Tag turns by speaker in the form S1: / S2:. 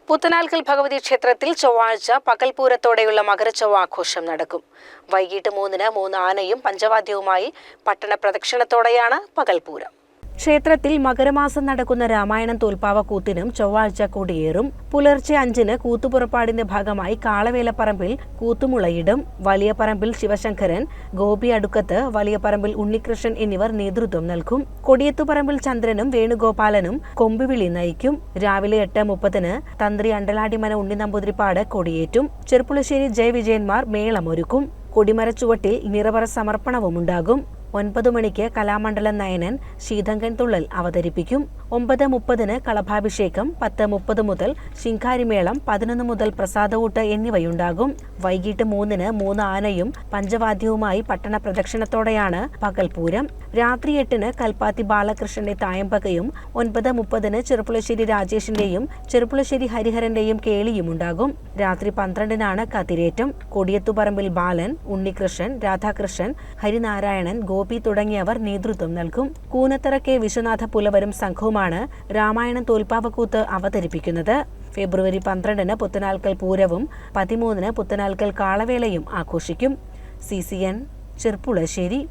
S1: പുത്തനാൽക്കൽ ഭഗവതി ക്ഷേത്രത്തിൽ ചൊവ്വാഴ്ച പകൽപൂരത്തോടെയുള്ള മകരച്ചൊവ്വ ആഘോഷം നടക്കും. വൈകിട്ട് 3-ന് 3 ആനയും പഞ്ചവാദ്യവുമായി പട്ടണ പ്രദക്ഷിണത്തോടെയാണ് പകൽപൂരം. ക്ഷേത്രത്തിൽ മകരമാസം നടക്കുന്ന രാമായണം തോൽപ്പാവക്കൂത്തിനും ചൊവ്വാഴ്ച കൊടിയേറും. പുലർച്ചെ 5-ന് കൂത്തുപുറപ്പാടിന്റെ ഭാഗമായി കാളവേലപ്പറമ്പിൽ കൂത്തുമുളയിടും. വലിയ പറമ്പിൽ ശിവശങ്കരൻ, ഗോപി അടുക്കത്ത്, വലിയ പറമ്പിൽ ഉണ്ണികൃഷ്ണൻ എന്നിവർ നേതൃത്വം നൽകും. കൊടിയത്തുപറമ്പിൽ ചന്ദ്രനും വേണുഗോപാലനും കൊമ്പുവിളി നയിക്കും. രാവിലെ 8:30-ന് തന്ത്രി അണ്ടലാടിമന ഉണ്ണി നമ്പൂതിരിപ്പാട് കൊടിയേറ്റും. ചെർപ്പുളശ്ശേരി ജയവിജയന്മാർ മേളമൊരുക്കും. കൊടിമരച്ചുവട്ടിൽ നിറവറ സമർപ്പണവുമുണ്ടാകും. 9 മണിക്ക് കലാമണ്ഡലം നയനൻ ശീതങ്കൻ തുള്ളൽ അവതരിപ്പിക്കും. 9:30-ന് കളഭാഭിഷേകം, 10:30 മുതൽ ശിങ്കാരിമേളം, 11 മുതൽ പ്രസാദഊട്ട് എന്നിവയുണ്ടാകും. വൈകിട്ട് 3-ന് 3 ആനയും പഞ്ചവാദ്യവുമായി പട്ടണ പ്രദക്ഷിണത്തോടെയാണ് പകൽപൂരം. രാത്രി 8-ന് കൽപ്പാത്തി ബാലകൃഷ്ണന്റെ തായമ്പകയും 9:30-ന് ചെറുപ്പുളശ്ശേരി രാജേഷിന്റെയും ചെറുപ്പുളശ്ശേരി ഹരിഹരന്റെയും കേളിയുമുണ്ടാകും. രാത്രി 12-നാണ് കതിരേറ്റം. കൊടിയത്തുപറമ്പിൽ ബാലൻ, ഉണ്ണികൃഷ്ണൻ, രാധാകൃഷ്ണൻ, ഹരിനാരായണൻ, ഗോപി തുടങ്ങിയവർ നേതൃത്വം നൽകും. കൂനത്തറ കെ വിശ്വനാഥ പുലവരും സംഘവുമാണ് രാമായണം തോൽപ്പാവക്കൂത്ത് അവതരിപ്പിക്കുന്നത്. ഫെബ്രുവരി 12-ന് പുത്തനാൽക്കൽ പൂരവും 13-ന് പുത്തനാൽക്കൽ കാളവേലയും ആഘോഷിക്കും. CCN ചെർപ്പുളശ്ശേരി.